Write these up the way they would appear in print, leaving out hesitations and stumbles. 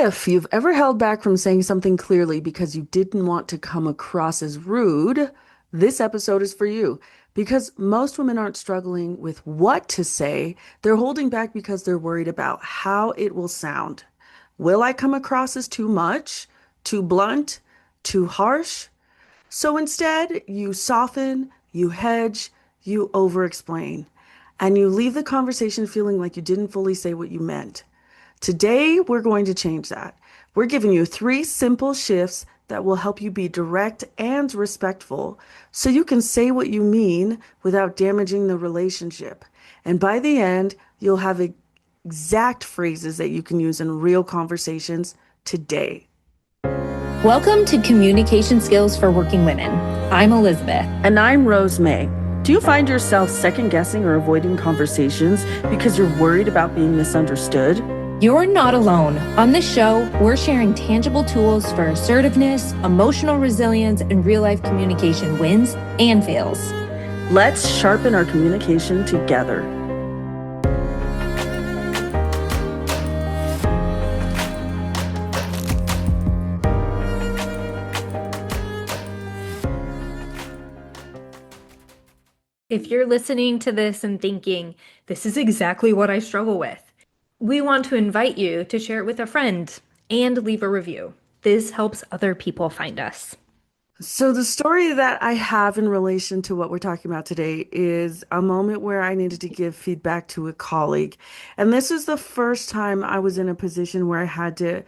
If you've ever held back from saying something clearly because you didn't want to come across as rude, this episode is for you. Because most women aren't struggling with what to say, they're holding back because they're worried about how it will sound. Will I come across as too much, too blunt, too harsh? So instead, you soften, you hedge, you over explain, and you leave the conversation feeling like you didn't fully say what you meant. Today, we're going to change that. We're giving you three simple shifts that will help you be direct and respectful so you can say what you mean without damaging the relationship. And by the end, you'll have exact phrases that you can use in real conversations today. Welcome to Communication Skills for Working Women. I'm Elizabeth. And I'm Rose May. Do you find yourself second guessing or avoiding conversations because you're worried about being misunderstood? You're not alone. On this show, we're sharing tangible tools for assertiveness, emotional resilience, and real-life communication wins and fails. Let's sharpen our communication together. If you're listening to this and thinking, this is exactly what I struggle with, we want to invite you to share it with a friend and leave a review. This helps other people find us. So, the story that I have in relation to what we're talking about today is a moment where I needed to give feedback to a colleague. And this is the first time I was in a position where I had to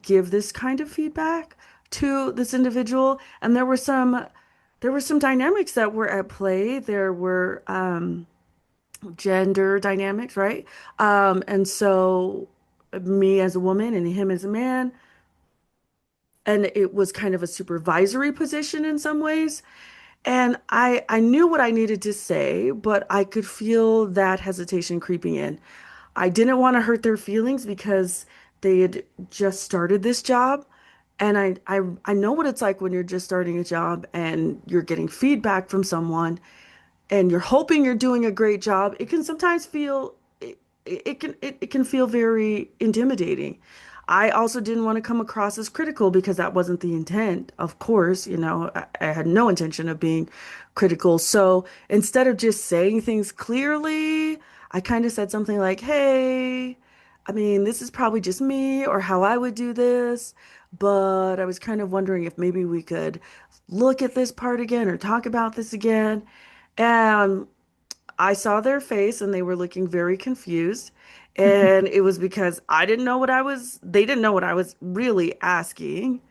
give this kind of feedback to this individual. And there were some dynamics that were at play. There were gender dynamics, right? And so me as a woman and him as a man, and it was kind of a supervisory position in some ways. And I knew what I needed to say, but I could feel that hesitation creeping in. I didn't want to hurt their feelings because they had just started this job. And I know what it's like when you're just starting a job and you're getting feedback from someone and you're hoping you're doing a great job. It can sometimes feel it can feel very intimidating. I also didn't want to come across as critical because that wasn't the intent. Of course, I had no intention of being critical. So instead of just saying things clearly, I kind of said something like, "Hey, I mean, this is probably just me or how I would do this, but I was kind of wondering if maybe we could look at this part again or talk about this again." And I saw their face and they were looking very confused. And it was because they didn't know what I was really asking.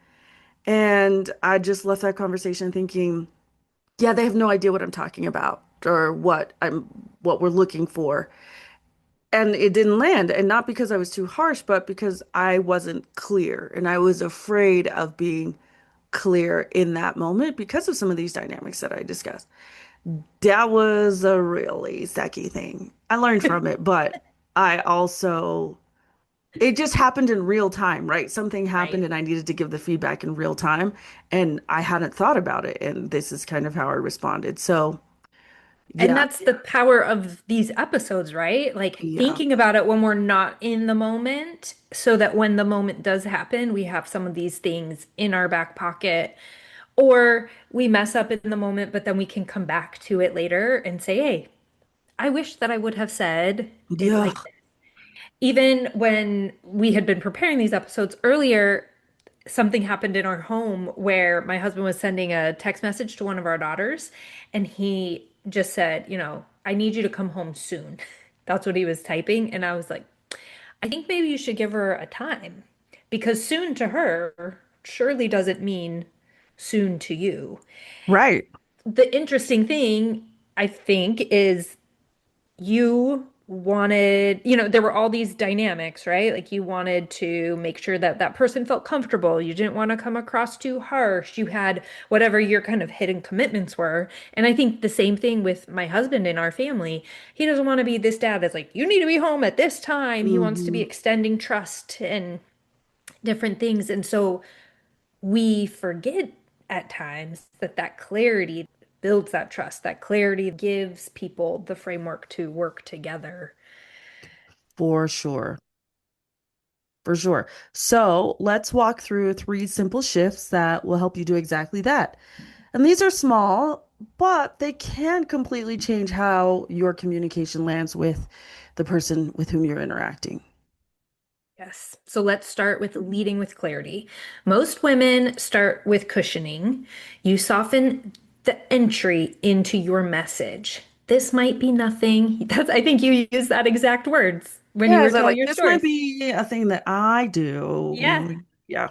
And I just left that conversation thinking, yeah, they have no idea what I'm talking about or what we're looking for. And it didn't land. And not because I was too harsh, but because I wasn't clear. And I was afraid of being clear in that moment because of some of these dynamics that I discussed. That was a really sucky thing. I learned from it, but I also, it just happened in real time, right? Something happened Right. and I needed to give the feedback in real time, and I hadn't thought about it. And this is kind of how I responded. So, And yeah, that's the power of these episodes, right? Like yeah, thinking about it when we're not in the moment, so that when the moment does happen, we have some of these things in our back pocket. Or we mess up in the moment, but then we can come back to it later and say, hey, I wish that I would have said it yeah. like this. Even when we had been preparing these episodes earlier, something happened in our home where my husband was sending a text message to one of our daughters, and he just said, I need you to come home soon. That's what he was typing. And I was like, I think maybe you should give her a time, because soon to her surely doesn't mean soon to you. Right. The interesting thing, I think, is you wanted, there were all these dynamics, right? Like you wanted to make sure that that person felt comfortable. You didn't want to come across too harsh. You had whatever your kind of hidden commitments were. And I think the same thing with my husband in our family. He doesn't want to be this dad that's like, you need to be home at this time. He wants to be Hmm. extending trust and different things. And so we forget at times that that clarity builds that trust. That clarity gives people the framework to work together. For sure. For sure. So let's walk through three simple shifts that will help you do exactly that. And these are small, but they can completely change how your communication lands with the person with whom you're interacting. Yes. So let's start with leading with clarity. Most women start with cushioning. You soften the entry into your message. This might be nothing. I think you used that exact words when you Yeah, were is that telling like your this might stories. be a thing that I do? Yeah. Yeah.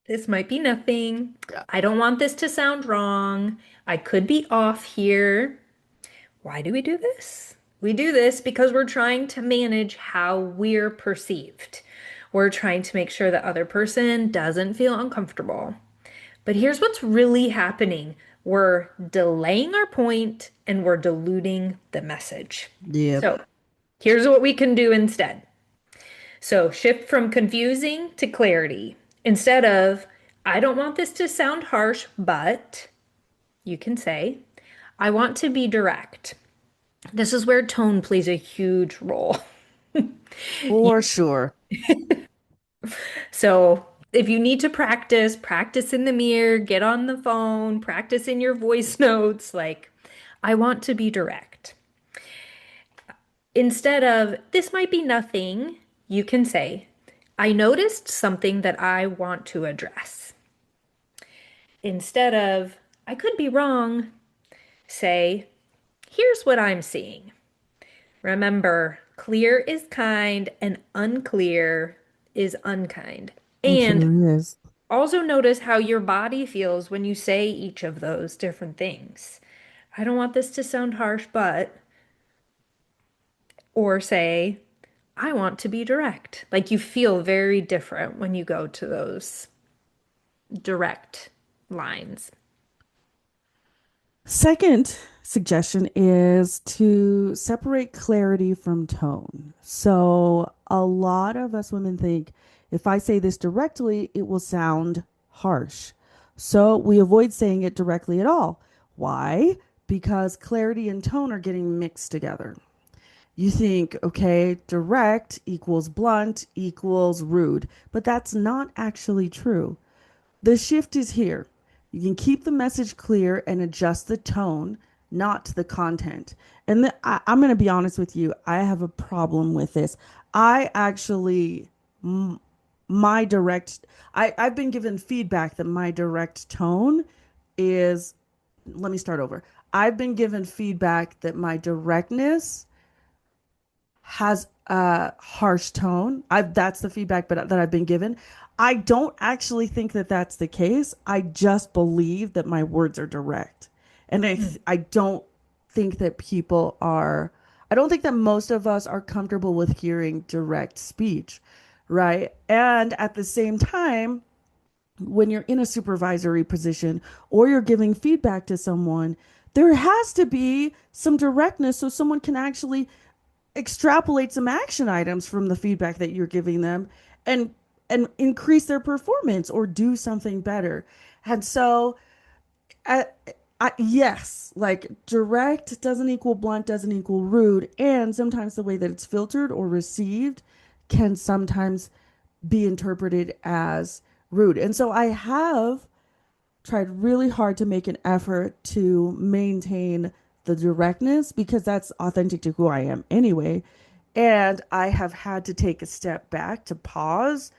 This might be nothing. Yeah. I don't want this to sound wrong. I could be off here. Why do we do this? We do this because we're trying to manage how we're perceived. We're trying to make sure the other person doesn't feel uncomfortable. But here's what's really happening. We're delaying our point and we're diluting the message. Yep. So here's what we can do instead. So shift from confusing to clarity. Instead of, I don't want this to sound harsh, but you can say, I want to be direct. This is where tone plays a huge role. For sure. So, if you need to practice, practice in the mirror, get on the phone, practice in your voice notes. Like, I want to be direct. Instead of, this might be nothing, you can say, I noticed something that I want to address. Instead of, I could be wrong, say, here's what I'm seeing. Remember, clear is kind and unclear is unkind. It And sure is. also notice how your body feels when you say each of those different things. I don't want this to sound harsh, but, or say, I want to be direct. Like you feel very different when you go to those direct lines. Second suggestion is to separate clarity from tone. So, a lot of us women think if I say this directly, it will sound harsh. So, we avoid saying it directly at all. Why? Because clarity and tone are getting mixed together. You think, okay, direct equals blunt equals rude, but that's not actually true. The shift is here. You can keep the message clear and adjust the tone, not the content. And I'm going to be honest with you, I have a problem with this. I actually, m- my direct, I've been given feedback that my direct tone is, let me start over. I've been given feedback that my directness has a harsh tone. That's the feedback that I've been given. I don't actually think that that's the case. I just believe that my words are direct. And Mm. I don't think that people are I don't think that most of us are comfortable with hearing direct speech, right? And at the same time, when you're in a supervisory position or you're giving feedback to someone, there has to be some directness so someone can actually extrapolate some action items from the feedback that you're giving them and increase their performance or do something better. And so I, yes, like direct doesn't equal blunt, doesn't equal rude, and sometimes the way that it's filtered or received can sometimes be interpreted as rude. And so I have tried really hard to make an effort to maintain the directness because that's authentic to who I am anyway. And I have had to take a step back to pause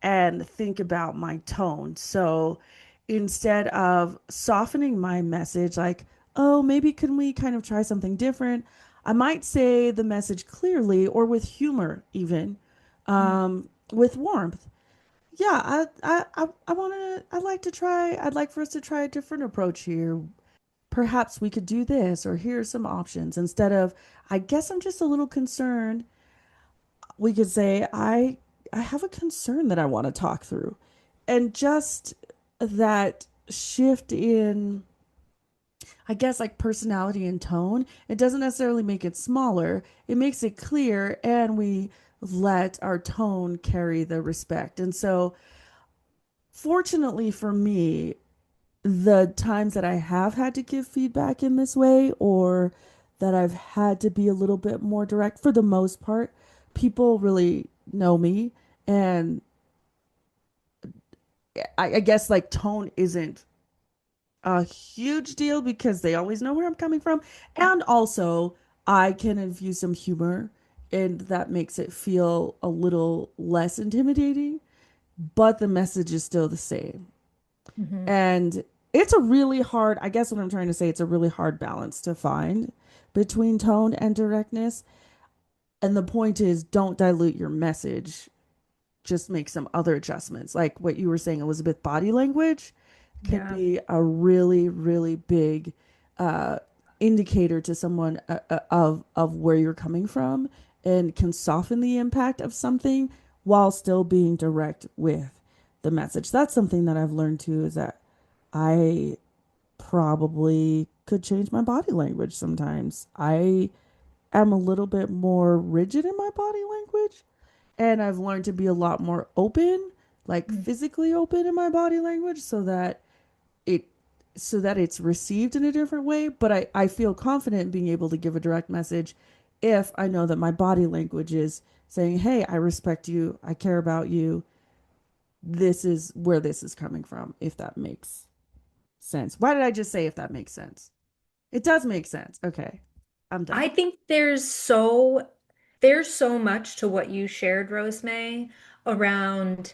and think about my tone. So instead of softening my message, like, oh, maybe can we kind of try something different? I might say the message clearly or with humor, even with warmth. Yeah, I want to, I'd like for us to try a different approach here. Perhaps we could do this, or here's some options. Instead of, I guess I'm just a little concerned, we could say, I have a concern that I want to talk through. And just that shift in, I guess, like personality and tone, it doesn't necessarily make it smaller, it makes it clear, and we let our tone carry the respect. And so, fortunately for me, the times that I have had to give feedback in this way or that I've had to be a little bit more direct, for the most part, people really know me and I guess like tone isn't a huge deal because they always know where I'm coming from. And also, I can infuse some humor, and that makes it feel a little less intimidating, but the message is still the same. Mhm. And it's a really hard, I guess what I'm trying to say, it's a really hard balance to find between tone and directness. And the point is, don't dilute your message, just make some other adjustments. Like what you were saying, Elizabeth, body language can Yeah. be a really, really big uh, indicator to someone of where you're coming from and can soften the impact of something while still being direct with the message. That's something that I've learned too, is that I probably could change my body language sometimes. I am a little bit more rigid in my body language, and I've learned to be a lot more open, like Mm. physically open in my body language it so that it's received in a different way. But I feel confident in being able to give a direct message if I know that my body language is saying, hey, I respect you, I care about you. This is where this is coming from, if that makes sense. Why did I just say if that makes sense? It does make sense. Okay. I'm done. I think there's so much to what you shared, Rosemary, around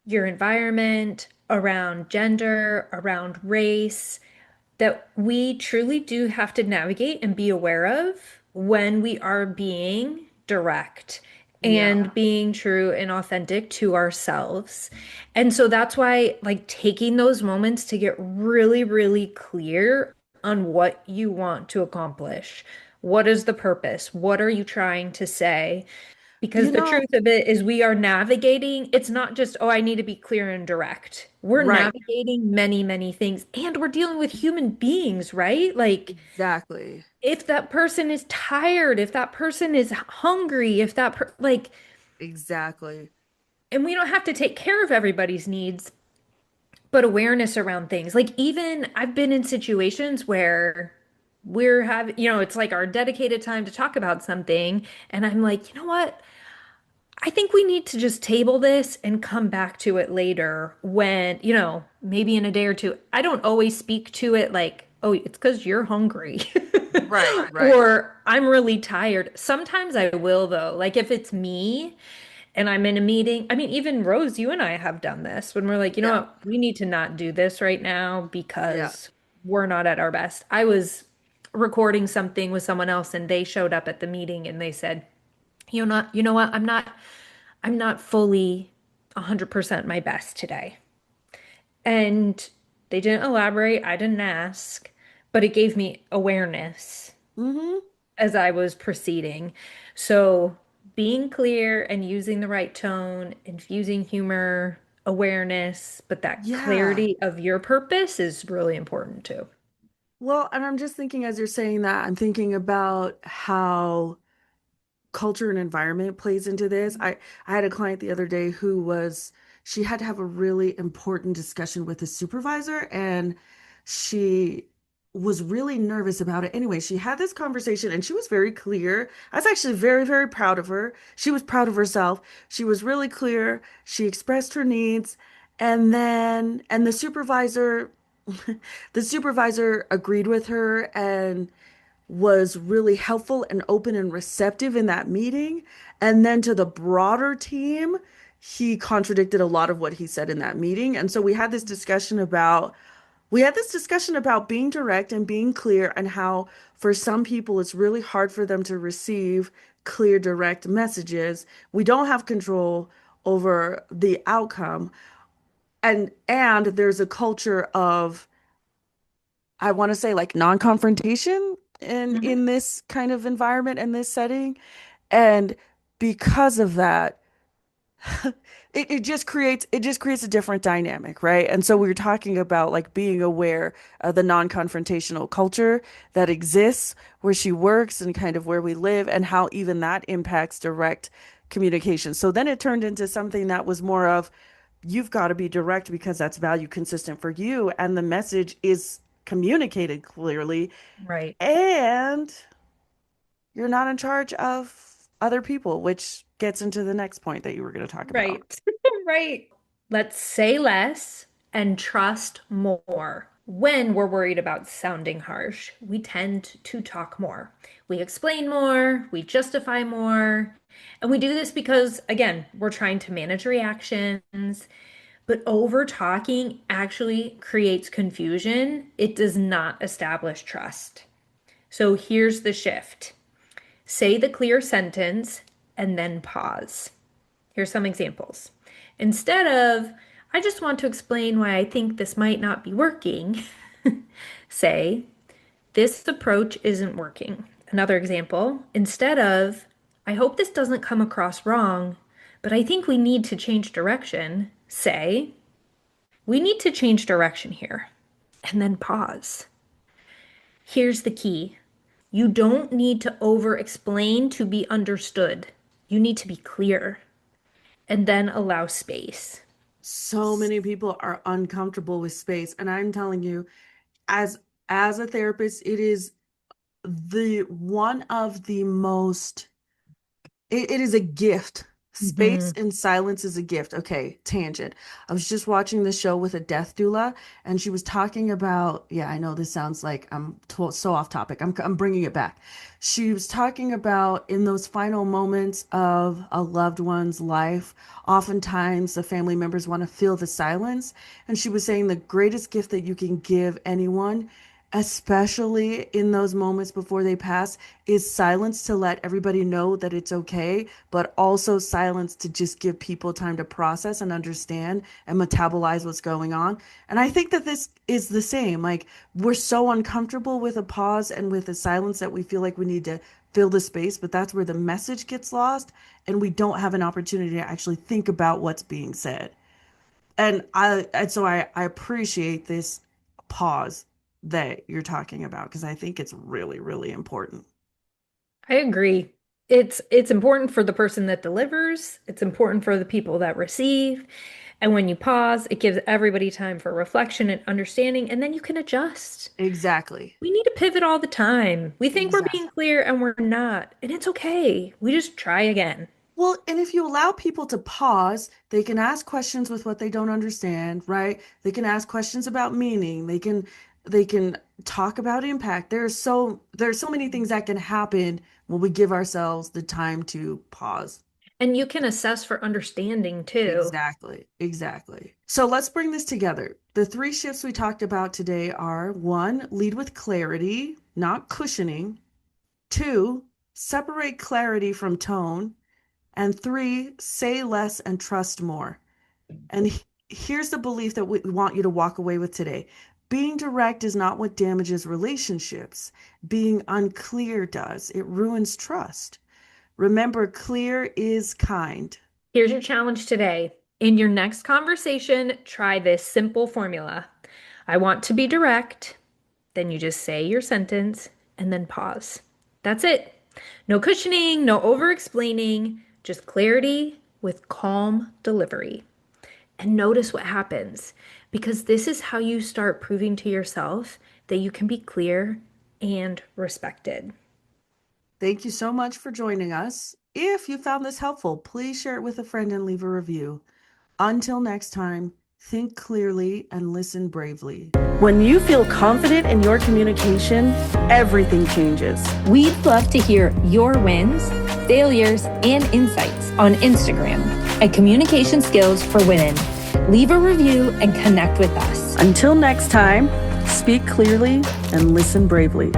your environment, around gender, around race, that we truly do have to navigate and be aware of when we are being direct Yeah. and being true and authentic to ourselves. And so that's why, like, taking those moments to get really, really clear on what you want to accomplish. What is the purpose? What are you trying to say? You Because the know, truth of it is, we are navigating, it's not just, oh, I need to be clear and direct. We're right. navigating many, many things, and we're dealing with human beings, right? Like, Exactly. if that person is tired, if that person is hungry, if like, Exactly. and we don't have to take care of everybody's needs, but awareness around things. Like, even I've been in situations where we're having, it's like our dedicated time to talk about something, and I'm like, you know what? I think we need to just table this and come back to it later when, maybe in a day or two. I don't always speak to it like, oh, it's because you're hungry Right, right. or I'm really tired. Sometimes I will, though. Like, if it's me and I'm in a meeting, I mean, even Rose, you and I have done this when we're like, you know Yeah. what, we need to not do this right now Yeah. because we're not at our best. I was recording something with someone else and they showed up at the meeting and they said, you know what? I'm not fully 100% my best today. And they didn't elaborate. I didn't ask, but it gave me awareness Mm-hmm. as I was proceeding. So being clear and using the right tone, infusing humor, awareness, but that Yeah. clarity of your purpose is really important too. Well, and I'm just thinking as you're saying that, I'm thinking about how culture and environment plays into this. I had a client the other day who was she had to have a really important discussion with a supervisor, and she was really nervous about it. Anyway, she had this conversation and she was very clear. I was actually very, very proud of her. She was proud of herself. She was really clear. She expressed her needs. And the supervisor the supervisor agreed with her and was really helpful and open and receptive in that meeting. And then to the broader team, he contradicted a lot of what he said in that meeting. And so we had this discussion about being direct and being clear and how for some people it's really hard for them to receive clear, direct messages. We don't have control over the outcome. And there's a culture of I want to say like non-confrontation in Mhm. this kind of environment and this setting. And because of that, it just creates a different dynamic, right? And so we were talking about like being aware of the non-confrontational culture that exists where she works and kind of where we live and how even that impacts direct communication. So then it turned into something that was more of you've got to be direct because that's value consistent for you and the message is communicated clearly Right. and you're not in charge of other people, which gets into the next point that you were going to talk about. Right. Right. Let's say less and trust more. When we're worried about sounding harsh, we tend to talk more. We explain more, we justify more, and we do this because, again, we're trying to manage reactions. But over talking actually creates confusion. It does not establish trust. So here's the shift. Say the clear sentence and then pause. Here's some examples. Instead of, I just want to explain why I think this might not be working, say, this approach isn't working. Another example, instead of, I hope this doesn't come across wrong, but I think we need to change direction, say, we need to change direction here. And then pause. Here's the key. You don't need to over explain to be understood. You need to be clear and then allow space. So many people are uncomfortable with space, and I'm telling you, as as a therapist, it is the one of the most it is a gift. Space Hmm. and silence is a gift. Okay, tangent. I was just watching the show with a death doula, and she was talking about, yeah, I know this sounds like so off topic. I'm bringing it back. She was talking about in those final moments of a loved one's life, oftentimes the family members want to feel the silence. And she was saying the greatest gift that you can give anyone, especially in those moments before they pass, is silence to let everybody know that it's okay, but also silence to just give people time to process and understand and metabolize what's going on. And I think that this is the same. Like, we're so uncomfortable with a pause and with a silence that we feel like we need to fill the space, but that's where the message gets lost and we don't have an opportunity to actually think about what's being said. And so I appreciate this pause that you're talking about because I think it's really, really important. I agree. It's important for the person that delivers, it's important for the people that receive. And when you pause, it gives everybody time for reflection and understanding, and then you can adjust. Exactly. We need to pivot all the time. We think we're being Exactly. clear and we're not, and it's okay. We just try again. Well, and if you allow people to pause, they can ask questions with what they don't understand, right? They can ask questions about meaning. They can talk about impact. There's so many things that can happen when we give ourselves the time to pause. And you can assess for understanding too. Exactly. Exactly. So let's bring this together. The three shifts we talked about today are: one, lead with clarity, not cushioning; two, separate clarity from tone; and three, say less and trust more. And here's the belief that we want you to walk away with today. Being direct is not what damages relationships. Being unclear does. It ruins trust. Remember, clear is kind. Here's your challenge today. In your next conversation, try this simple formula. I want to be direct. Then you just say your sentence and then pause. That's it. No cushioning, no over explaining, just clarity with calm delivery. And notice what happens because this is how you start proving to yourself that you can be clear and respected. Thank you so much for joining us. If you found this helpful, please share it with a friend and leave a review. Until next time, think clearly and listen bravely. When you feel confident in your communication, everything changes. We'd love to hear your wins, failures, and insights on Instagram at Communication Skills for Women. Leave a review and connect with us. Until next time, speak clearly and listen bravely.